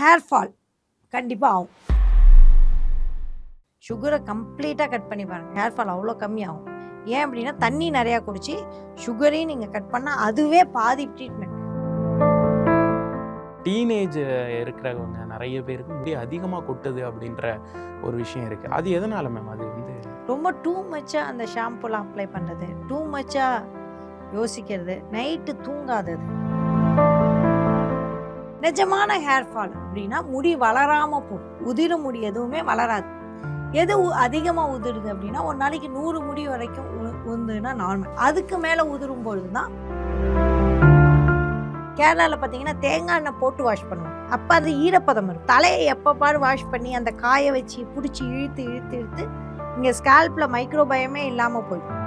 Hair fall கண்டிப்பாக ஆகும். சுகரை கம்ப்ளீட்டாக கட் பண்ணி பாருங்கள், ஹேர் ஃபால் அவ்வளோ கம்மியாகும். ஏன் அப்படின்னா தண்ணி நிறையா குடிச்சு சுகரையும் நீங்கள் கட் பண்ணால் அதுவே பாதி ட்ரீட்மெண்ட். டீனேஜ் இருக்கிறவங்க நிறைய பேருக்கு முடி அதிகமாக கொட்டுது அப்படின்ற ஒரு விஷயம் இருக்குது. அது எதனால மேம்? அது வந்து ரொம்ப டூ மச்சாக அந்த ஷாம்புலாம் அப்ளை பண்ணுறது, டூ மச்சாக யோசிக்கிறது, நைட்டு தூங்காதது. நிஜமான ஹேர் ஃபால் அப்படின்னா முடி வளராமல் போகும். உதிர முடி எதுவுமே வளராது. எது அதிகமாக உதிருது அப்படின்னா ஒரு நாளைக்கு 100 முடி வரைக்கும் உந்துன்னா நார்மல். அதுக்கு மேலே உதிரும் பொழுது தான் கேரளாவில் பார்த்தீங்கன்னா தேங்காய் எண்ணெய் போட்டு வாஷ் பண்ணுவோம். அப்போ அது ஈரப்பதம் இருக்கும். தலையை எப்போ பாரு வாஷ் பண்ணி அந்த காய வச்சு பிடிச்சி இழுத்து இழுத்து இழுத்து இங்கே ஸ்கேல்பில் மைக்ரோபயமே இல்லாமல் போயிடும்.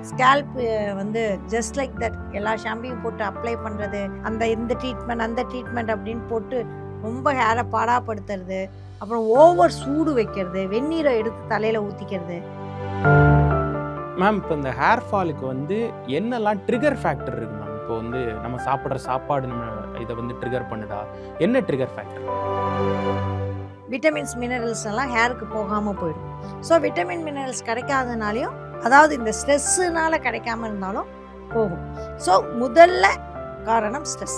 ஸ்கேல்ப் வந்து ஜஸ்ட் லைக் தட் எல்லா ஷாம்பையும் போட்டு அப்ளை பண்ணுறது, இந்த ட்ரீட்மெண்ட் அந்த ட்ரீட்மெண்ட் அப்படின்னு போட்டு ரொம்ப ஹேரை பாடாப்படுத்துறது, அப்புறம் ஓவர் சூடு வைக்கிறது, வெந்நீரை எடுத்து தலையில் ஊற்றிக்கிறது. மேம் இப்போ இந்த ஹேர் ஃபாலுக்கு வந்து என்னெல்லாம் ட்ரிகர் ஃபேக்டர் இருக்கு மேம்? இப்போ வந்து நம்ம சாப்பிட்ற சாப்பாடு நம்ம இதை வந்து ட்ரிகர் பண்ணுதா? என்ன ட்ரிகர் ஃபேக்டர்? விட்டமின்ஸ் மினரல்ஸ் எல்லாம் ஹேருக்கு போகாமல் போயிடும். ஸோ விட்டமின் மினரல்ஸ் கிடைக்காதனாலையும், அதாவது இந்த ஸ்ட்ரெஸ்ஸுனால கிடைக்காம இருந்தாலும் போகும். ஸோ முதல்ல காரணம் ஸ்ட்ரெஸ்.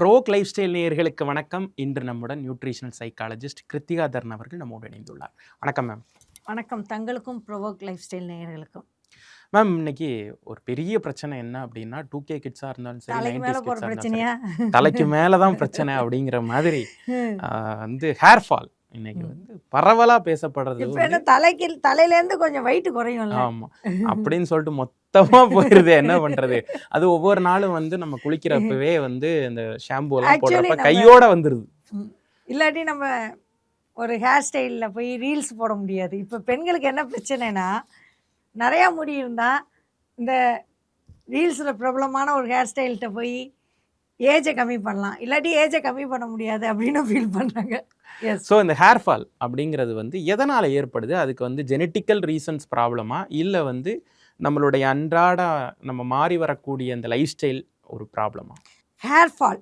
ப்ரோவோக் லைஃப் ஸ்டைல் நேயர்களுக்கு வணக்கம். இன்று நம்முடன் நியூட்ரிஷனல் சைக்காலஜிஸ்ட் கிருத்திகா தர்ன் அவர்கள் நம்மோடு இணைந்துள்ளார். வணக்கம் மேம். வணக்கம். தங்களுக்கும் ப்ரோவோக் லைஃப் ஸ்டைல் நேயர்களுக்கும். மேம், இன்னைக்கு ஒரு பெரிய பிரச்சனை என்ன அப்படின்னா 2K கிட்ஸாக இருந்தாலும் சரி, 90s கிட்ஸாக இருந்தாலும் தலைக்கு மேலே தான் பிரச்சனை அப்படிங்கிற மாதிரி வந்து ஹேர் ஃபால் இன்னைக்கு வந்து பரவலாக பேசப்படுறது. தலையிலேருந்து கொஞ்சம் வெயிட் குறையும். ஆமாம், அப்படின்னு சொல்லிட்டு மொத்தமாக போயிடுது. என்ன பண்ணுறது? அது ஒவ்வொரு நாளும் வந்து நம்ம குளிக்கிறப்பவே வந்து இந்த ஷாம்பு எல்லாம் போடுறப்ப கையோட வந்துடுது. இல்லாட்டி நம்ம ஒரு ஹேர் ஸ்டைலில் போய் ரீல்ஸ் போட முடியாது. இப்போ பெண்களுக்கு என்ன பிரச்சனைனா, நிறையா முடி இருந்தால் இந்த ரீல்ஸில் பிரபலமான ஒரு ஹேர் ஸ்டைல்கிட்ட போய் ஏஜை கம்மி பண்ணலாம், இல்லாட்டி ஏஜை கம்மி பண்ண முடியாது அப்படின்னு ஃபீல் பண்ணுறாங்க. ஸோ இந்த ஹேர் ஃபால் அப்படிங்கிறது வந்து எதனால் ஏற்படுது? அதுக்கு வந்து ஜெனட்டிக்கல் ரீசன்ஸ் ப்ராப்ளமா, இல்லை வந்து நம்மளுடைய அன்றாட நம்ம மாறி வரக்கூடிய அந்த லைஃப் ஸ்டைல் ஒரு ப்ராப்ளமா? ஹேர் ஃபால்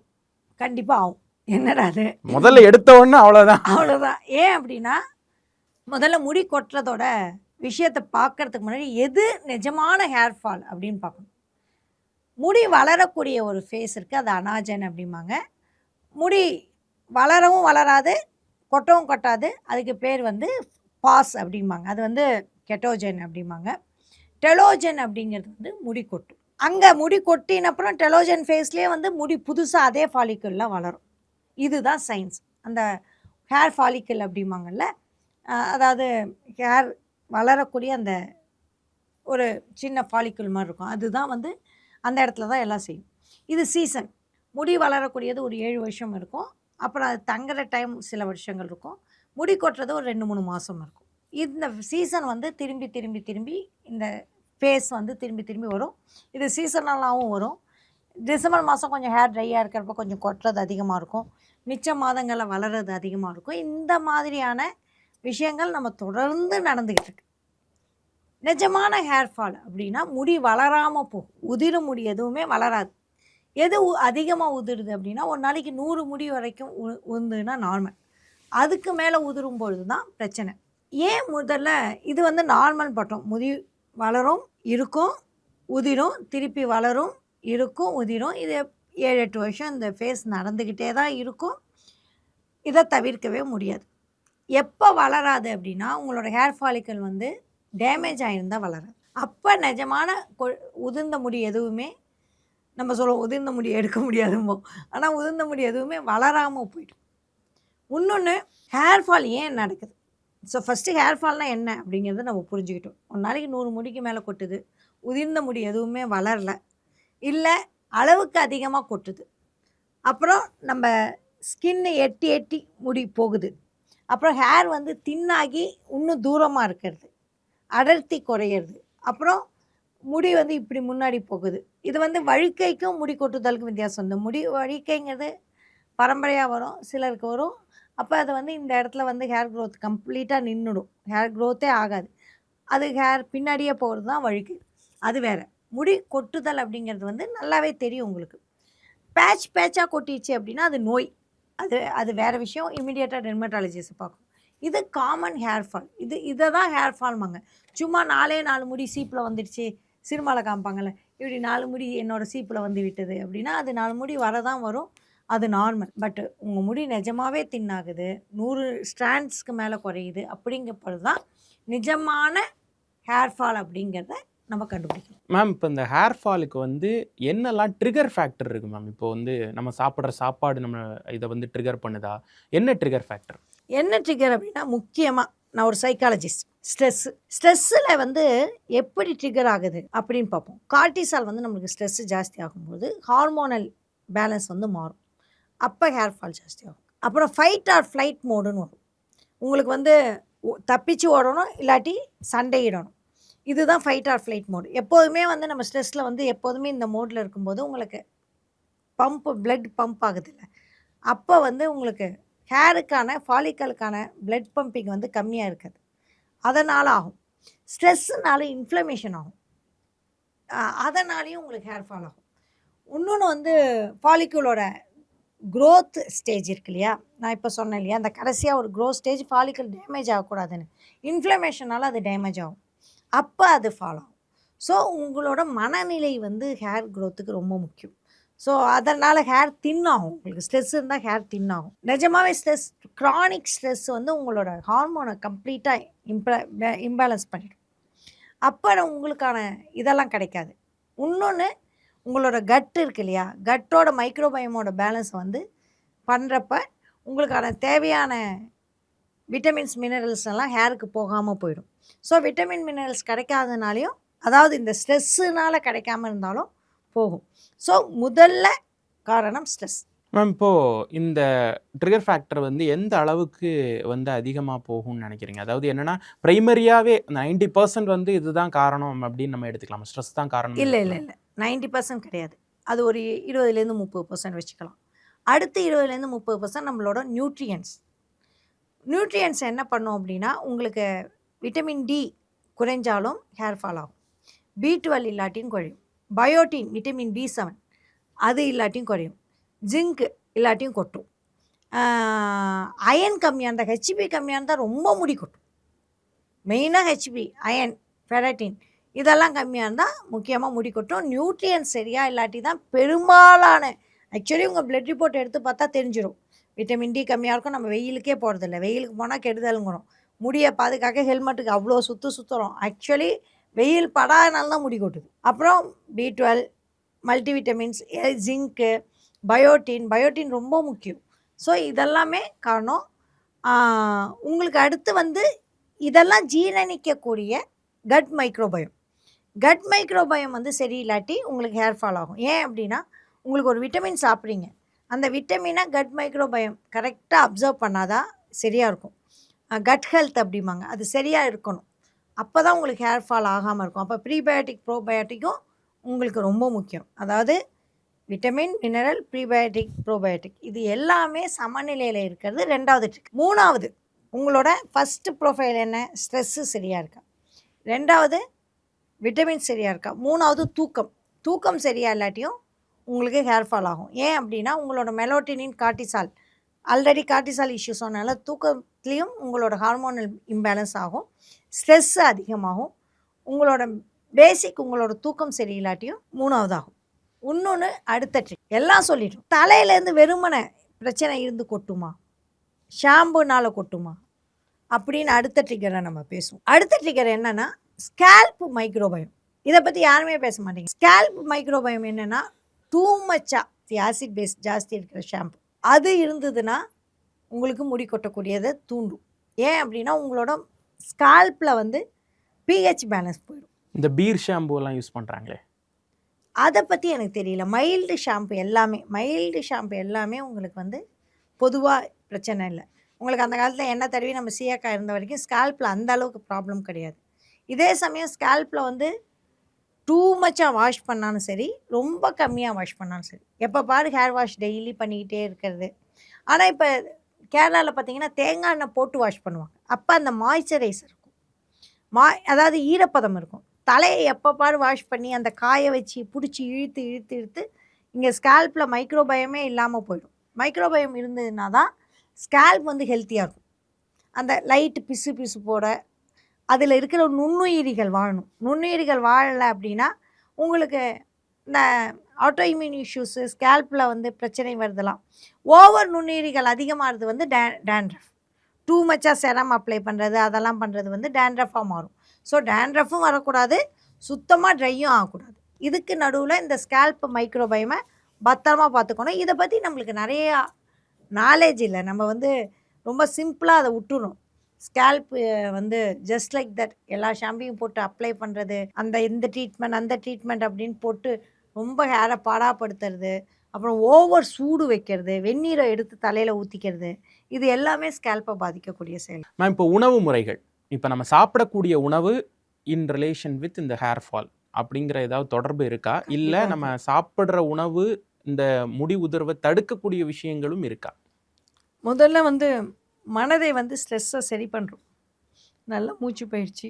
கண்டிப்பாக ஆகும். என்னடா அது முதல்ல எடுத்த உடனே அவ்வளோதான். ஏன் அப்படின்னா முதல்ல முடி கொட்டுறதோட விஷயத்தை பார்க்கறதுக்கு முன்னாடி எது நிஜமான ஹேர் ஃபால் அப்படின்னு பார்க்கணும். முடி வளரக்கூடிய ஒரு ஃபேஸ் இருக்குது, அது அனாஜன் அப்படிம்பாங்க. முடி வளரவும் வளராது, கொட்டவும் கொட்டாது, அதுக்கு பேர் வந்து பாஸ் அப்படிம்பாங்க. அது வந்து கெட்டோஜன் அப்படிம்பாங்க. டெலோஜன் அப்படிங்கிறது வந்து முடி கொட்டும். அங்கே முடி கொட்டினப்புறம் டெலோஜன் ஃபேஸ்லேயே வந்து முடி புதுசாக அதே ஃபாலிக்கல்லாம் வளரும். இதுதான் சயின்ஸ். அந்த ஹேர் ஃபாலிக்கல் அப்படிம்பாங்கல்ல, அதாவது ஹேர் வளரக்கூடிய அந்த ஒரு சின்ன ஃபாலிக்கல் மாதிரி இருக்கும், அதுதான் வந்து அந்த இடத்துல தான் எல்லாம் செய்யும். இது சீசன். முடி வளரக்கூடியது ஒரு 7 வருஷம் இருக்கும். அப்புறம் அது தங்குற டைம் சில வருஷங்கள் இருக்கும். முடி கொட்டுறது ஒரு 2-3 மாதம் இருக்கும். இந்த சீசன் வந்து திரும்பி திரும்பி திரும்பி இந்த ஃபேஸ் வந்து திரும்பி திரும்பி வரும். இது சீசனலாகவும் வரும். டிசம்பர் மாதம் கொஞ்சம் ஹேர் ட்ரையாக இருக்கிறப்ப கொஞ்சம் கொட்டுறது அதிகமாக இருக்கும், மிச்ச மாதங்களில் வளர்கிறது அதிகமாக இருக்கும். இந்த மாதிரியான விஷயங்கள் நம்ம தொடர்ந்து நடந்துக்கிட்டு இருக்கு. நிஜமான ஹேர் ஃபால் அப்படின்னா முடி வளராமல் போகும். உதிர முடி எதுவுமே வளராது. எது அதிகமாக உதிருது அப்படின்னா ஒரு நாளைக்கு 100 முடி வரைக்கும் உந்துன்னா நார்மல். அதுக்கு மேலே உதிரும் பொழுது தான் பிரச்சனை. ஏன் முதல்ல இது வந்து நார்மல் பட்டம். முடி வளரும், இருக்கும், உதிரும், திருப்பி வளரும், இருக்கும், உதிரும். இது 7-8 வருஷம் இந்த ஃபேஸ் நடந்துக்கிட்டே தான் இருக்கும். இதை தவிர்க்கவே முடியாது. எப்போ வளராது அப்படின்னா உங்களோட ஹேர் ஃபாலிக்கல் வந்து டேமேஜ் ஆகியிருந்தால் வளராது. அப்போ நிஜமான உதிர்ந்த முடி எதுவுமே, நம்ம சொல்லுவோம் உதிர்ந்த முடி எடுக்க முடியாதுமோ, ஆனால் உதிர்ந்த முடி எதுவுமே வளராமல் போய்டும். இன்னொன்று, ஹேர் ஃபால் ஏன் நடக்குது? ஸோ ஃபஸ்ட்டு ஹேர் ஃபால்னால் என்ன அப்படிங்கிறத நம்ம புரிஞ்சுக்கிட்டோம். ஒரு நாளைக்கு 100 முடிக்கு மேலே கொட்டுது, உதிர்ந்த முடி எதுவுமே வளரல, இல்லை அளவுக்கு அதிகமாக கொட்டுது, அப்புறம் நம்ம ஸ்கின்னு எட்டி எட்டி முடி போகுது, அப்புறம் ஹேர் வந்து தின்னாகி இன்னும் தூரமாக இருக்கிறது, அடர்த்தி குறையிறது, அப்புறம் முடி வந்து இப்படி முன்னாடி போகுது. இது வந்து வழுக்கைக்கும் முடி கொட்டுதலுக்கும் வித்தியாசம். இந்த முடி வழுக்கைங்கிறது பரம்பரையாக வரும், சிலருக்கு வரும். அப்போ அது வந்து இந்த இடத்துல வந்து ஹேர் க்ரோத் கம்ப்ளீட்டாக நின்றுடும், ஹேர் க்ரோத்தே ஆகாது. அது ஹேர் பின்னாடியே போகிறது தான் வழுக்கு. அது வேறு. முடி கொட்டுதல் அப்படிங்கிறது வந்து நல்லாவே தெரியும் உங்களுக்கு. பேட்சாக கொட்டிச்சு அப்படின்னா அது நோய். அது வேறு விஷயம். இமீடியட்டாக டெர்மட்டாலஜிஸ்ட் பார்க்கணும். இது காமன் ஹேர் ஃபால். இதை தான் ஹேர் ஃபால்மாங்க. சும்மா 4 முடி சீப்பில் வந்துடுச்சு, சினிமாவில் காமிப்பாங்கள்ல, இப்படி 4 முடி என்னோடய சீப்பில் வந்து விட்டது அப்படின்னா அது 4 முடி வரதான் வரும். அது நார்மல். பட் உங்கள் முடி நிஜமாகவே தின்னாகுது, 100 ஸ்ட்ராண்ட்ஸ்க்கு மேலே குறையுது அப்படிங்கிறப்பது தான் நிஜமான ஹேர் ஃபால் அப்படிங்கிறத நம்ம கண்டுபிடிக்கணும். மேம், இப்போ இந்த ஹேர் ஃபாலுக்கு வந்து என்னெல்லாம் ட்ரிகர் ஃபேக்டர் இருக்குது மேம்? இப்போ வந்து நம்ம சாப்பிட்ற சாப்பாடு நம்ம இதை வந்து ட்ரிகர் பண்ணுதா? என்ன ட்ரிகர் ஃபேக்டர்? என்ன ட்ரிகர் அப்படின்னா, முக்கியமாக நான் ஒரு சைக்காலஜிஸ்ட். ஸ்ட்ரெஸ்ஸில் வந்து எப்படி ட்ரிகர் ஆகுது அப்படின்னு பார்ப்போம். கார்டிசால் வந்து நம்மளுக்கு ஸ்ட்ரெஸ்ஸு ஜாஸ்தி ஆகும்போது ஹார்மோனல் பேலன்ஸ் வந்து மாறும். அப்போ ஹேர் ஃபால் ஜாஸ்தி ஆகும். அப்புறம் ஃபைட் ஆர் ஃப்ளைட் மோடுன்னு வரும். உங்களுக்கு வந்து தப்பிச்சு ஓடணும், இல்லாட்டி சண்டையிடணும். இதுதான் ஃபைட் ஆர் ஃப்ளைட் மோடு. எப்போதுமே வந்து நம்ம ஸ்ட்ரெஸ்ஸில் வந்து எப்போதுமே இந்த மோடில் இருக்கும்போது உங்களுக்கு பிளட் பம்ப் ஆகுதில்ல, அப்போ வந்து உங்களுக்கு ஹேருக்கான ஃபாலிக்கலுக்கான பிளட் பம்பிங் வந்து கம்மியாக இருக்காது. அதனால் ஆகும். ஸ்ட்ரெஸ்ஸுனால இன்ஃப்ளமேஷன் ஆகும். அதனாலேயும் உங்களுக்கு ஹேர் ஃபால் ஆகும். இன்னொன்று வந்து ஃபாலிக்குலோட க்ரோத் ஸ்டேஜ் இருக்கு இல்லையா, நான் இப்போ சொன்னேன் இல்லையா, அந்த கடைசியாக ஒரு க்ரோத் ஸ்டேஜ் ஃபாலிக்கல் டேமேஜ் ஆகக்கூடாதுன்னு. இன்ஃப்ளமேஷனால் அது டேமேஜ் ஆகும். அப்போ அது ஃபால் ஆகும். ஸோ உங்களோட மனநிலை வந்து ஹேர் க்ரோத்துக்கு ரொம்ப முக்கியம். ஸோ அதனால் ஹேர் தின் ஆகும். உங்களுக்கு ஸ்ட்ரெஸ் இருந்தால் ஹேர் தின் ஆகும். நிஜமாகவே ஸ்ட்ரெஸ், க்ரானிக் ஸ்ட்ரெஸ் வந்து உங்களோட ஹார்மோனை கம்ப்ளீட்டாக இம்பேலன்ஸ் பண்ணிடும். அப்போ உங்களுக்கான இதெல்லாம் கிடைக்காது. இன்னொன்று, உங்களோட கட் இருக்கு இல்லையா, கட்டோட மைக்ரோபயோமோட பேலன்ஸ் வந்து பண்ணுறப்ப உங்களுக்கான தேவையான விட்டமின்ஸ், மினரல்ஸ் எல்லாம் ஹேருக்கு போகாமல் போயிடும். ஸோ விட்டமின், மினரல்ஸ் கிடைக்காதனாலையும், அதாவது இந்த ஸ்ட்ரெஸ்ஸுனால் கிடைக்காம இருந்தாலும் போகும். ஸோ முதல்ல காரணம் ஸ்ட்ரெஸ். மேம், இப்போது இந்த ட்ரிகர் ஃபேக்டர் வந்து எந்த அளவுக்கு வந்து அதிகமாக போகும்னு நினைக்கிறீங்க? அதாவது என்னென்னா, ப்ரைமரியாகவே 90% வந்து இதுதான் காரணம் அப்படின்னு நம்ம எடுத்துக்கலாம். ஸ்ட்ரெஸ் தான் காரணம்? இல்லை 90% கிடையாது. அது ஒரு 20% 30% வச்சுக்கலாம். அடுத்து 20% 30% நம்மளோட நியூட்ரியன்ஸ் என்ன பண்ணும் அப்படின்னா, உங்களுக்கு விட்டமின் டி குறைஞ்சாலும் ஹேர் ஃபால் ஆகும். B12 இல்லாட்டியும் குறையும். பயோட்டின், விட்டமின் B7 அது இல்லாட்டியும் குறையும். ஜிங்க் இல்லாட்டியும் கொட்டும். அயன் கம்மியாக இருந்தால், ஹெச்பி கம்மியாக இருந்தால் ரொம்ப முடி கொட்டும். மெயினாக ஹெச்பி, அயன், ஃபெரட்டின் இதெல்லாம் கம்மியாக இருந்தால் முக்கியமாக முடி கொட்டும். நியூட்ரியன்ஸ் சரியாக இல்லாட்டி தான் பெரும்பாலான, ஆக்சுவலி உங்கள் பிளட் ரிப்போர்ட் எடுத்து பார்த்தா தெரிஞ்சிடும். விட்டமின் டி கம்மியாக இருக்கும். நம்ம வெயிலுக்கே போகிறதில்ல, வெயிலுக்கு போனால் கெடுதலுங்கிறோம். முடியை பாதுகாக்க ஹெல்மெட்டுக்கு அவ்வளோ சுற்றுறோம். ஆக்சுவலி வெயில் படாதனால தான் முடி கொட்டுது. அப்புறம் B12, மல்டிவிட்டமின்ஸ், ஜிங்க்கு, பயோட்டின் ரொம்ப முக்கியம். ஸோ இதெல்லாமே காரணம். உங்களுக்கு அடுத்து வந்து இதெல்லாம் ஜீரணிக்கக்கூடிய கட் மைக்ரோபயம் வந்து சரியில்லாட்டி உங்களுக்கு ஹேர் ஃபால் ஆகும். ஏன் அப்படின்னா, உங்களுக்கு ஒரு விட்டமின் சாப்பிட்றீங்க, அந்த விட்டமினை கட் மைக்ரோபயம் கரெக்டாக அப்சர்வ் பண்ணாதான் சரியாக இருக்கும். கட் ஹெல்த் அப்படிம்பாங்க, அது சரியாக இருக்கணும். அப்போ தான் உங்களுக்கு ஹேர் ஃபால் ஆகாமல் இருக்கும். அப்போ ப்ரீபயோட்டிக், ப்ரோபயோட்டிக்கும் உங்களுக்கு ரொம்ப முக்கியம். அதாவது விட்டமின், மினரல், ப்ரீபயோட்டிக், ப்ரோபயோட்டிக் இது எல்லாமே சமநிலையில் இருக்கிறது 2வது ட்ரிக். 3வது, உங்களோட ஃபஸ்ட்டு ப்ரொஃபைல் என்ன? ஸ்ட்ரெஸ்ஸு சரியாக இருக்கா. 2வது விட்டமின் சரியாக இருக்கா. 3வது தூக்கம் சரியாக இல்லாட்டியும் உங்களுக்கு ஹேர் ஃபால் ஆகும். ஏன் அப்படின்னா, உங்களோட மெலோட்டினின், கார்டிசால், ஆல்ரெடி கார்டிசால் இஷ்யூஸ் சொன்னால தூக்கத்துலேயும் உங்களோட ஹார்மோனல் இம்பேலன்ஸ் ஆகும், ஸ்ட்ரெஸ்ஸு அதிகமாகும். உங்களோட உங்களோட தூக்கம் சரியில்லாட்டியும் 3வது ஆகும். இன்னொன்று, அடுத்த ட்ரிக் எல்லாம் சொல்லிட்டோம். தலையிலேருந்து வெறுமனை பிரச்சனை இருந்து கொட்டுமா, ஷாம்புனால் கொட்டுமா அப்படின்னு அடுத்த ட்ரிகரை நம்ம பேசுவோம். அடுத்த ட்ரிகர் என்னென்னா, ஸ்கேல்ப் மைக்ரோபயம். இதை பற்றி யாருமே பேச மாட்டேங்க. ஸ்கேல்ப் மைக்ரோபயம் என்னென்னா, டூ மச்சாக ஆசிட் பேஸ் ஜாஸ்தி இருக்கிற ஷாம்பு அது இருந்ததுன்னா உங்களுக்கு முடி கொட்டக்கூடியதை தூண்டும். ஏன் அப்படின்னா, உங்களோட ஸ்கால்ப்பில் வந்து pH பேலன்ஸ் போயிடும். இந்த பீர் ஷாம்புலாம் யூஸ் பண்ணுறாங்களே, அதை பற்றி எனக்கு தெரியல. மைல்டு ஷாம்பு எல்லாமே உங்களுக்கு வந்து பொதுவாக பிரச்சனை இல்லை. உங்களுக்கு அந்த காலத்தில் எண்ணெய் தடவி நம்ம சீயக்காய் இருந்த வரைக்கும் ஸ்கால்ப்பில் அந்த அளவுக்கு ப்ராப்ளம் கிடையாது. இதே சமயம் ஸ்கால்ப்பில் வந்து டூ மச்சாக வாஷ் பண்ணாலும் சரி, ரொம்ப கம்மியாக வாஷ் பண்ணாலும் சரி, எப்போ பாரு ஹேர் வாஷ் டெய்லி பண்ணிக்கிட்டே இருக்கிறது. ஆனால் இப்போ கேரளாவில் பார்த்தீங்கன்னா தேங்காய் எண்ணெய் போட்டு வாஷ் பண்ணுவாங்க. அப்போ அந்த மாய்ஸ்சரைசர் இருக்கும், அதாவது ஈரப்பதம் இருக்கும். தலையை எப்போ பாரு வாஷ் பண்ணி அந்த காய வச்சு பிடிச்சி இழுத்து இழுத்து இழுத்து இங்கே ஸ்கேல்பில் மைக்ரோபயமே இல்லாமல் போயிடும். மைக்ரோபயம் இருந்ததுன்னா தான் ஸ்கேல்ப் வந்து ஹெல்த்தியாக இருக்கும். அந்த லைட்டு பிசு பிசுப்போட அதில் இருக்கிற நுண்ணுயிரிகள் வாழணும். நுண்ணுயிரிகள் வாழலை அப்படின்னா உங்களுக்கு இந்த ஆட்டோஇம்யூன் இஷ்யூஸு, ஸ்கேல்பில் வந்து பிரச்சனை வருதலாம். ஓவர் நுண்ணுயிரிகள் அதிகமாகிறது வந்து டேண்ட்ரஃப். டூ மச்சாக செரம் அப்ளை பண்ணுறது அதெல்லாம் பண்ணுறது வந்து டேண்ட்ரஃபாக மாறும். ஸோ டேண்ட்ரஃபும் வரக்கூடாது, சுத்தமாக ட்ரையும் ஆகக்கூடாது. இதுக்கு நடுவில் இந்த ஸ்கேல்ப் மைக்ரோபயமை பத்திரமா பார்த்துக்கணும். இதை பற்றி நம்மளுக்கு நிறையா நாலேஜ் இல்லை. நம்ம வந்து ரொம்ப சிம்பிளாக அதை விட்டுணும். ஸ்கேல்ப் வந்து ஜஸ்ட் லைக் தட் எல்லா ஷாம்பையும் போட்டு அப்ளை பண்ணுறது, இந்த ட்ரீட்மெண்ட் அந்த ட்ரீட்மெண்ட் அப்படின்னு போட்டு ரொம்ப ஹேரை பாடாப்படுத்துறது, அப்புறம் ஓவர் சூடு வைக்கிறது, வெந்நீரை எடுத்து தலையில் ஊற்றிக்கிறது, இது எல்லாமே ஸ்கேல்ப்பை பாதிக்கக்கூடிய செயல். மேம், இப்போ உணவு முறைகள், இப்போ நம்ம சாப்பிடக்கூடிய உணவு இன் ரிலேஷன் வித் இந்த ஹேர் ஃபால் அப்படிங்கிற ஏதாவது தொடர்பு இருக்கா? இல்லை நம்ம சாப்பிட்ற உணவு இந்த முடி உதிர்வை தடுக்கக்கூடிய விஷயங்களும் இருக்கா? முதல்ல வந்து மனதை வந்து ஸ்ட்ரெஸ்ஸை சரி பண்ணுறோம். நல்லா மூச்சு பயிற்சி,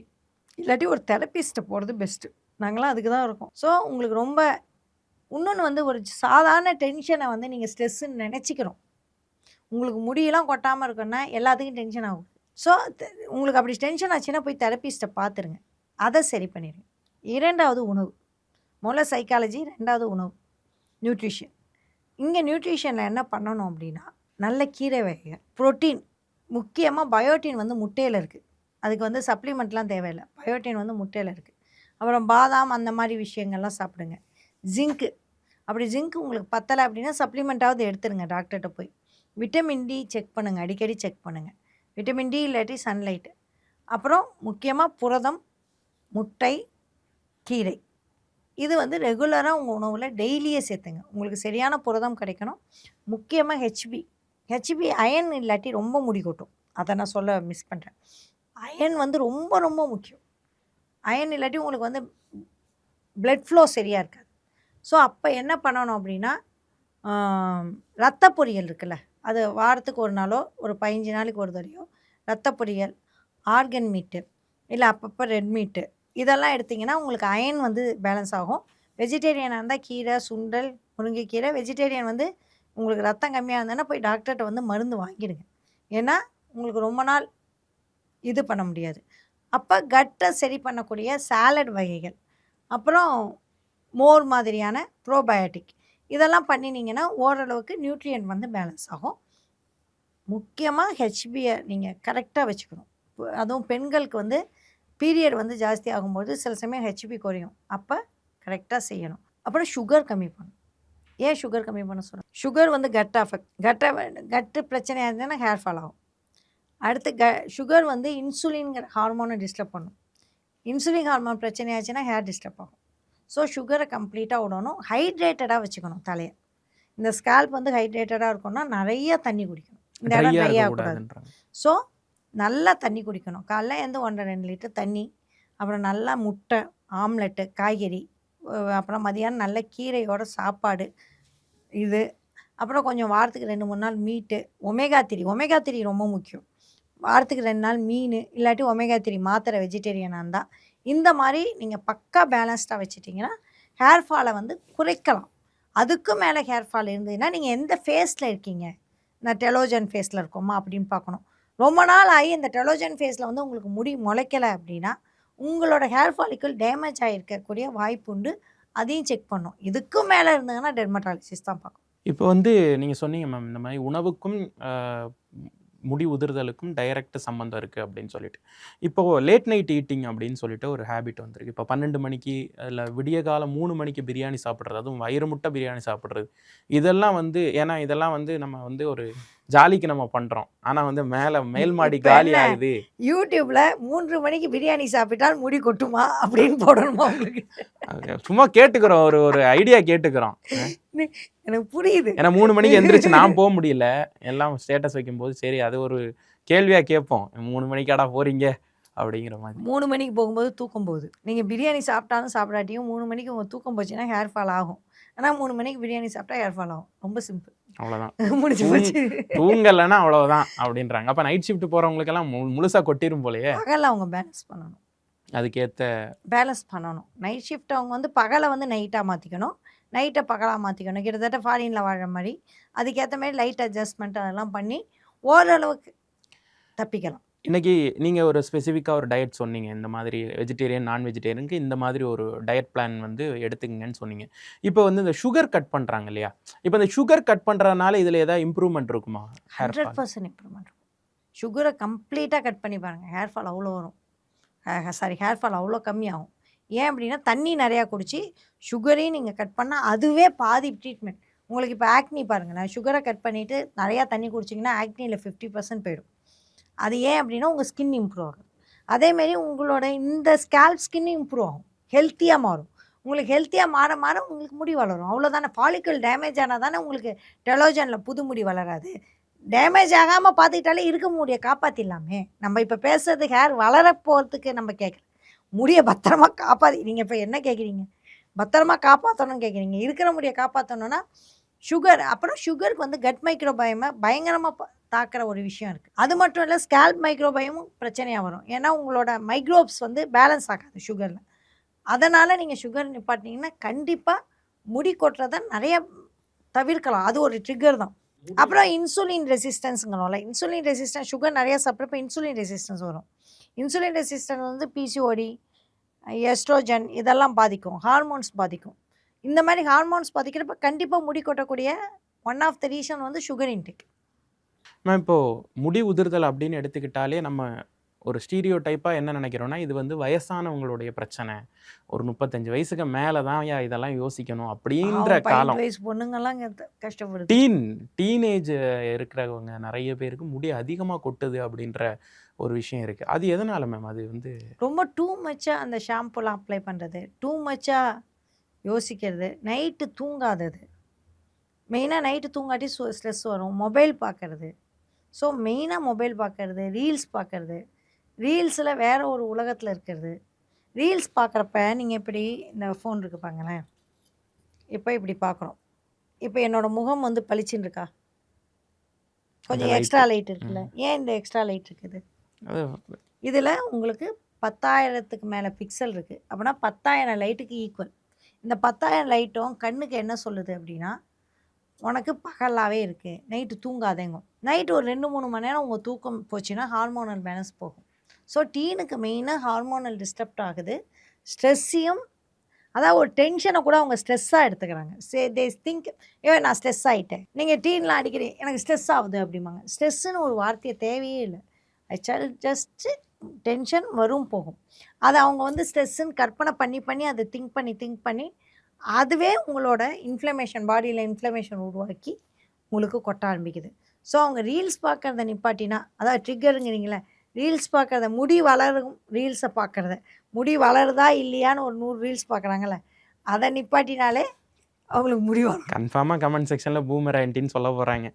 இல்லாட்டி ஒரு தெரப்பிஸ்ட்டை போகிறது பெஸ்ட்டு. நாங்களாம் அதுக்கு தான் இருக்கோம். ஸோ உங்களுக்கு ரொம்ப இன்னொன்று வந்து ஒரு சாதாரண டென்ஷனை வந்து நீங்கள் ஸ்ட்ரெஸ்ஸுன்னு நினச்சிக்கிறோம். உங்களுக்கு முடியெல்லாம் கொட்டாமல் இருக்குன்னா எல்லாத்துக்கும் டென்ஷன் ஆகும். ஸோ உங்களுக்கு அப்படி டென்ஷன் ஆச்சுன்னா போய் தெரப்பிஸ்ட்டை பார்த்துருங்க, அதை சரி பண்ணிடுங்க. இரண்டாவது உணவு. முதல்ல சைக்காலஜி, ரெண்டாவது உணவு, நியூட்ரிஷன். இங்கே நியூட்ரிஷனில் என்ன பண்ணணும் அப்படின்னா நல்ல கீரை வகைகள், புரோட்டீன், முக்கியமாக பயோட்டின் வந்து முட்டையில் இருக்குது. அதுக்கு வந்து சப்ளிமெண்ட்லாம் தேவையில்லை, பயோட்டின் வந்து முட்டையில் இருக்குது. அப்புறம் பாதாம் அந்த மாதிரி விஷயங்கள்லாம் சாப்பிடுங்க. ஜிங்க்கு, அப்படி ஜிங்க் உங்களுக்கு பத்தலை அப்படின்னா சப்ளிமெண்ட்டாவது எடுத்துருங்க டாக்டர்கிட்ட போய். விட்டமின் டி செக் பண்ணுங்கள், அடிக்கடி செக் பண்ணுங்கள். விட்டமின் டி இல்லாட்டி சன்லைட்டு. அப்புறம் முக்கியமாக புரதம், முட்டை, கீரை, இது வந்து ரெகுலராக உங்கள் உணவில் டெய்லியே சேர்த்துங்க. உங்களுக்கு சரியான புரதம் கிடைக்கணும். முக்கியமாக ஹெச்பி அயன் இல்லாட்டி ரொம்ப முடி கொட்டும். அதை நான் சொல்ல மிஸ் பண்ணுறேன். அயன் வந்து ரொம்ப ரொம்ப முக்கியம். அயன் இல்லாட்டி உங்களுக்கு வந்து பிளட் ஃப்ளோ சரியாக இருக்காது. ஸோ அப்போ என்ன பண்ணணும் அப்படின்னா ரத்த பொரியல் இருக்குல்ல, அது வாரத்துக்கு ஒரு நாளோ ஒரு 15 நாளைக்கு ஒரு தடையோ ரத்த பொரியல், ஆர்கன் மீட்டு, இல்லை அப்பப்போ ரெட் மீட்டு, இதெல்லாம் எடுத்திங்கன்னா உங்களுக்கு அயன் வந்து பேலன்ஸ் ஆகும். வெஜிடேரியனாக இருந்தால் கீரை, சுண்டல், முருங்கைக்கீரை. வெஜிடேரியன் வந்து உங்களுக்கு ரத்தம் கம்மியாக இருந்ததுன்னா போய் டாக்டர்கிட்ட வந்து மருந்து வாங்கிடுங்க. ஏன்னா உங்களுக்கு ரொம்ப நாள் இது பண்ண முடியாது. அப்போ கட்டை சரி பண்ணக்கூடிய சாலட் வகைகள், அப்புறம் மோர் மாதிரியான ப்ரோபயோட்டிக், இதெல்லாம் பண்ணினீங்கன்னா ஓரளவுக்கு நியூட்ரியன்ட் வந்து பேலன்ஸ் ஆகும். முக்கியமாக ஹெச்பியை நீங்கள் கரெக்டாக வச்சுக்கணும். அதுவும் பெண்களுக்கு வந்து பீரியட் வந்து ஜாஸ்தி ஆகும்போது சில சமயம் ஹெச்பி குறையும். அப்போ கரெக்டாக செய்யணும். அப்புறம் சுகர் கம்மி பண்ணணும். ஏன் சுகர் கம்மி பண்ண சொல்கிறேன்? சுகர் வந்து கட்டு பிரச்சனையாக இருந்ததுன்னா ஹேர் ஃபால் ஆகும். அடுத்து சுகர் வந்து இன்சுலின்ங்கிற ஹார்மோனை டிஸ்டர்ப் பண்ணும். இன்சுலின் ஹார்மோன் பிரச்சனையாச்சுன்னா ஹேர் டிஸ்டர்ப் ஆகும். ஸோ சுகரை கம்ப்ளீட்டாக விடணும். ஹைட்ரேட்டடாக வச்சுக்கணும் தலையை. இந்த ஸ்கேல்ப் வந்து ஹைட்ரேட்டடாக இருக்கணும்னா நிறைய தண்ணி குடிக்கணும். இந்த இடம் ட்ரை ஆகக்கூடாது. ஸோ நல்லா தண்ணி குடிக்கணும். காலைல வந்து 1.5-2 லிட்டர் தண்ணி, அப்புறம் நல்லா முட்டை, ஆம்லெட்டு, காய்கறி, அப்புறம் மதியானம் நல்ல கீரையோட சாப்பாடு, இது அப்புறம் கொஞ்சம் வாரத்துக்கு 2-3 நாள் மீட்டு, ஒமேகா 3 ரொம்ப முக்கியம். வாரத்துக்கு 2 நாள் மீன், இல்லாட்டி ஒமேகா 3 மாத்திரை வெஜிடேரியனாக இருந்தால். இந்த மாதிரி நீங்கள் பக்கா பேலன்ஸ்டாக வச்சுட்டிங்கன்னா ஹேர் ஃபாலை வந்து குறைக்கலாம். அதுக்கும் மேலே ஹேர் ஃபால் இருந்ததுன்னா நீங்கள் எந்த ஃபேஸில் இருக்கீங்க, நான் டெலோஜன் ஃபேஸில் இருக்கோமா அப்படின்னு பார்க்கணும். ரொம்ப நாள் ஆகி இந்த டெலோஜன் ஃபேஸில் வந்து உங்களுக்கு முடி முளைக்கலை அப்படின்னா உங்களோட ஹேர் ஃபாலிக்கல் டேமேஜ் ஆகிருக்கக்கூடிய வாய்ப்பு உண்டு. அதையும் செக் பண்ணும். இதுக்கும் மேலே இருந்ததுன்னா டெர்மட்டாலஜிஸ்ட் தான் பார்க்கணும். இப்போ வந்து நீங்கள் சொன்னீங்க மேம், இந்த மாதிரி உணவுக்கும் முடி உதிர்தலுக்கும் டைரக்ட் சம்மந்தம் இருக்குது அப்படின்னு சொல்லிட்டு. இப்போது லேட் நைட் ஈட்டிங் அப்படின்னு சொல்லிட்டு ஒரு ஹேபிட் வந்திருக்கு. இப்போ 12 மணிக்கு இல்லை விடிய காலம் 3 மணிக்கு பிரியாணி சாப்பிட்றது, அதுவும் வயிறு முட்டை பிரியாணி சாப்பிட்றது, இதெல்லாம் வந்து ஏன்னா இதெல்லாம் வந்து நம்ம வந்து ஒரு ஜாலிக்கு நம்ம பண்ணுறோம். ஆனால் வந்து மேல் மாடி காலி ஆகுது. யூடியூப்பில் 3 மணிக்கு பிரியாணி சாப்பிட்டால் முடி கொட்டுமா அப்படின்னு போடணுமா உங்களுக்கு? சும்மா கேட்டுக்கிறோம், ஒரு ஐடியா கேட்டுக்கிறோம். எனக்கு புரியுது. ஏன்னா 3 மணிக்கு எந்திரிச்சு நான் போக முடியல, எல்லாம் ஸ்டேட்டஸ் வைக்கும்போது சரி அது ஒரு கேள்வியாக கேட்போம், 3 மணிக்காடா போகிறீங்க அப்படிங்கிற மாதிரி. 3 மணிக்கு போகும்போது தூக்கம் போகுது. நீங்கள் பிரியாணி சாப்பிட்டாலும் சாப்பிடாட்டியும் 3 மணிக்கு உங்கள் தூக்கம் போச்சுன்னா ஹேர் ஃபால் ஆகும். ஆனால் 3 மணிக்கு பிரியாணி சாப்பிட்டா ஹேர் ஃபால் ஆகும். ரொம்ப சிம்பிள், அவ்வளோதான். முடிஞ்சு போச்சு. தூங்கலைன்னா அவ்வளோதான் அப்படின்றாங்க. அப்போ நைட் ஷிஃப்ட் போகிறவங்களுக்கெல்லாம் முழுசாக கொட்டிரும் போலையே. பகலில் அவங்க பேலன்ஸ் பண்ணணும். அதுக்கேற்ற பேலன்ஸ் பண்ணணும். நைட் ஷிஃப்ட் அவங்க வந்து பகலை வந்து நைட்டாக மாற்றிக்கணும், நைட்டை பகலாக மாற்றிக்கணும். கிட்டத்தட்ட ஃபாரினில் வாழ்கிற மாதிரி அதுக்கேற்ற மாதிரி லைட் அட்ஜஸ்ட்மெண்ட் அதெல்லாம் பண்ணி ஓரளவுக்கு தப்பிக்கலாம். இன்றைக்கி நீங்கள் ஒரு ஸ்பெசிஃபிக்காக ஒரு டயட் சொன்னீங்க, இந்த மாதிரி வெஜிடேரியன் நான் வெஜிடேரியனுக்கு இந்த மாதிரி ஒரு டயட் பிளான் வந்து எடுத்துக்கங்கன்னு சொன்னீங்க. இப்போ வந்து இந்த சுகர் கட் பண்ணுறாங்க இல்லையா, இப்போ இந்த சுகர் கட் பண்ணுறதுனால இதில் ஏதாவது இம்ப்ரூவ்மெண்ட் இருக்குமா? 100% இம்ப்ரூவ்மெண்ட் இருக்கும். சுகரை கம்ப்ளீட்டாக கட் பண்ணி பாருங்கள், ஹேர் ஃபால் அவ்வளோ வரும். ஹேர் ஃபால் அவ்வளோ கம்மியாகும். ஏன் அப்படின்னா தண்ணி நிறையா குடிச்சு சுகரையும் நீங்கள் கட் பண்ணால் அதுவே பாதி ட்ரீட்மெண்ட். உங்களுக்கு இப்போ ஆக்னி பாருங்களேன், சுகரை கட் பண்ணிவிட்டு நிறையா தண்ணி குடிச்சிங்கன்னா ஆக்னியில் 50% போயிடும். அது ஏன் அப்படின்னா உங்கள் ஸ்கின் இம்ப்ரூவ் ஆகும். அதேமாரி உங்களோட இந்த ஸ்கேல்ப் ஸ்கின் இம்ப்ரூவ் ஆகும், ஹெல்த்தியாக மாறும். உங்களுக்கு ஹெல்த்தியாக மாற மாற உங்களுக்கு முடி வளரும். அவ்வளோதானே. ஃபாலிக்கல் டேமேஜ் ஆனால் தானே உங்களுக்கு டெலோஜனில் புது முடி வளராது. டேமேஜ் ஆகாமல் பார்த்துக்கிட்டாலே இருக்க முடிய காப்பாற்றிடலாமே. நம்ம இப்போ பேசுறது ஹேர் வளர போகிறதுக்கு நம்ம கேட்குறோம், முடியை பத்திரமா காப்பாற்றி. நீங்கள் இப்போ என்ன கேட்குறீங்க, பத்திரமா காப்பாற்றணும்னு கேட்குறீங்க. இருக்கிற முடியை காப்பாற்றணுன்னா சுகர், அப்புறம் சுகருக்கு வந்து கட் மைக்ரோபயமை பயங்கரமாக தாக்குற ஒரு விஷயம் இருக்குது. அது மட்டும் இல்லை, ஸ்கேல்ப் மைக்ரோபயமும் பிரச்சனையாக வரும். ஏன்னா உங்களோட மைக்ரோப்ஸ் வந்து பேலன்ஸ் ஆகாது சுகரில். அதனால் நீங்கள் சுகர் நிப்பாட்டினீங்கன்னா கண்டிப்பாக முடி கொட்டுறதை நிறைய தவிர்க்கலாம். அது ஒரு ட்ரிகர் தான். அப்புறம் இன்சுலின் ரெசிஸ்டன்ஸுங்கிறோம்ல, இன்சுலின் ரெசிஸ்டன்ஸ் சுகர் நிறையா சாப்பிட்றப்ப இன்சுலின் ரெசிஸ்டன்ஸ் வரும். இன்சுலின் ரெசிஸ்டன்ஸ் வந்து பிசிஓடி, எஸ்ட்ரோஜன் இதெல்லாம் பாதிக்கும், ஹார்மோன்ஸ் பாதிக்கும். இந்த மாதிரி ஹார்மோன்ஸ் பாதிக்கிறப்ப கண்டிப்பாக முடி கொட்டக்கூடிய ஒன் ஆஃப் த ரீசன் வந்து சுகர் இன்டேக். மேம் இப்போது முடி உதிர்தல் அப்படின்னு எடுத்துக்கிட்டாலே நம்ம ஒரு ஸ்டீரியோ டைப்பாக என்ன நினைக்கிறோன்னா, இது வந்து வயசானவங்களுடைய பிரச்சனை, ஒரு 35 வயசுக்கு மேலே தான் இதெல்லாம் யோசிக்கணும் அப்படின்ற காலம். வயசு பொண்ணுங்கெல்லாம் கஷ்டப்படுது. டீனேஜ் இருக்கிறவங்க நிறைய பேருக்கு முடி அதிகமாக கொட்டுது அப்படின்ற ஒரு விஷயம் இருக்குது. அது எதனால மேம்? அது வந்து ரொம்ப டூ மச்சாக அந்த ஷாம்புலாம் அப்ளை பண்ணுறது, டூ மச்சாக யோசிக்கிறது, நைட்டு தூங்காதது. மெயினாக நைட்டு தூங்காட்டி ஸ்ட்ரெஸ் வரும். மொபைல் பார்க்குறது, ஸோ மெயினாக மொபைல் பார்க்குறது, ரீல்ஸ் பார்க்குறது, ரீல்ஸில் வேறு ஒரு உலகத்தில் இருக்கிறது. ரீல்ஸ் பார்க்குறப்ப நீங்கள் இப்படி இந்த ஃபோன் இருக்குது பாருங்களேன், இப்போ இப்படி பார்க்குறோம். இப்போ என்னோடய முகம் வந்து பளிச்சுன்னு இருக்கா, கொஞ்சம் எக்ஸ்ட்ரா லைட் இருக்குல்ல. ஏன் இந்த எக்ஸ்ட்ரா லைட் இருக்குது? இதில் உங்களுக்கு 10,000க்கு மேலே பிக்சல் இருக்குது. அப்படின்னா 10,000 லைட்டுக்கு ஈக்குவல். இந்த 10,000 லைட்டும் கண்ணுக்கு என்ன சொல்லுது அப்படின்னா, உனக்கு பகலாகவே இருக்குது, நைட்டு தூங்காதேங்க. நைட்டு ஒரு 2-3 மணி நேரம் உங்கள் தூக்கம் போச்சுன்னா ஹார்மோனல் பேலன்ஸ் போகும். ஸோ டீனுக்கு மெயினாக ஹார்மோனல் டிஸ்டர்ப்ட் ஆகுது. ஸ்ட்ரெஸ்ஸையும், அதாவது ஒரு டென்ஷனை கூட அவங்க ஸ்ட்ரெஸ்ஸாக எடுத்துக்கிறாங்க. தே திங்க், நான் ஸ்ட்ரெஸ் ஆகிட்டேன். நீங்கள் டீன்லாம் அடிக்கிறீங்க, எனக்கு ஸ்ட்ரெஸ் ஆகுது அப்படிம்பாங்க. ஸ்ட்ரெஸ்ஸுன்னு ஒரு வார்த்தையை தேவையே இல்லை. ஜஸ்ட்டு டென்ஷன் வரும் போகும். அதை அவங்க வந்து ஸ்ட்ரெஸ்ஸுன்னு கற்பனை பண்ணி அதை திங்க் பண்ணி அதுவே உங்களோட இன்ஃப்ளமேஷன், பாடியில் இன்ஃப்ளமேஷன் உருவாக்கி உங்களுக்கு கொட்ட ஆரம்பிக்குது. ஸோ அவங்க ரீல்ஸ் பார்க்குறத நிப்பாட்டினா, அதாவது ட்ரிகருங்கிறீங்களே, ரீல்ஸ் பார்க்குறத, முடி வளரும் ரீல்ஸை பார்க்குறத, முடி வளருதா இல்லையான்னு ஒரு 100 ரீல்ஸ் பார்க்குறாங்கல்ல, அதை நிப்பாட்டினாலே அவங்களுக்கு முடி வரும். கன்ஃபார்மாக கமெண்ட் செக்ஷனில் பூமர் ஆன்ட்டின்னு சொல்ல போகிறாங்க.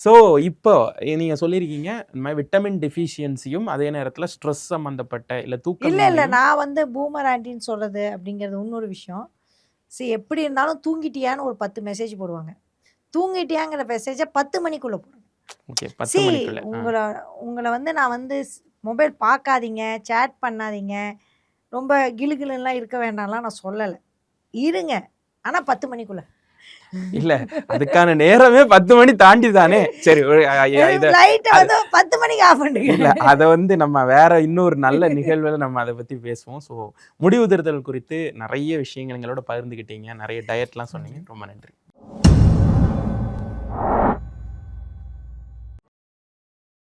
ஸோ இப்போ நீங்கள் சொல்லியிருக்கீங்க இந்த மாதிரி விட்டமின் டெஃபிஷியன்சியும் அதே நேரத்தில் ஸ்ட்ரெஸ் சம்மந்தப்பட்ட இல்லை தூக்கம். இல்லை நான் வந்து பூமர் ஆன்ட்டின்னு சொல்கிறது அப்படிங்கிறது இன்னொரு விஷயம். எப்படி இருந்தாலும் தூங்கிட்டியான்னு ஒரு 10 மெசேஜ் போடுவாங்க. தூங்கிட்டியாங்கிற மெசேஜை 10 மணிக்குள்ளே போடுங்க. ஓகே, 10 மணிக்குள்ள. உங்களை வந்து நான் வந்து மொபைல் பார்க்காதீங்க, சேட் பண்ணாதீங்க, ரொம்ப கிளுகிளுலாம் இருக்க வேண்டாம்லாம் நான் சொல்லலை. இருங்க, ஆனால் 10 மணிக்குள்ளே. இல்லை, அதுக்கான நேரமே 10 மணி தாண்டி தானே. சரி, லைட்டை வந்து 10 மணிக்கு ஆஃப் பண்ணுங்க. இல்லை, அதை வந்து நம்ம வேற இன்னொரு நல்ல நிகழ்வில் நம்ம அதை பற்றி பேசுவோம். ஸோ முடி உதிர்தல் குறித்து நிறைய விஷயங்கள் எங்களோட பகிர்ந்துக்கிட்டீங்க, நிறைய டயட்லாம் சொன்னீங்க. ரொம்ப நன்றி.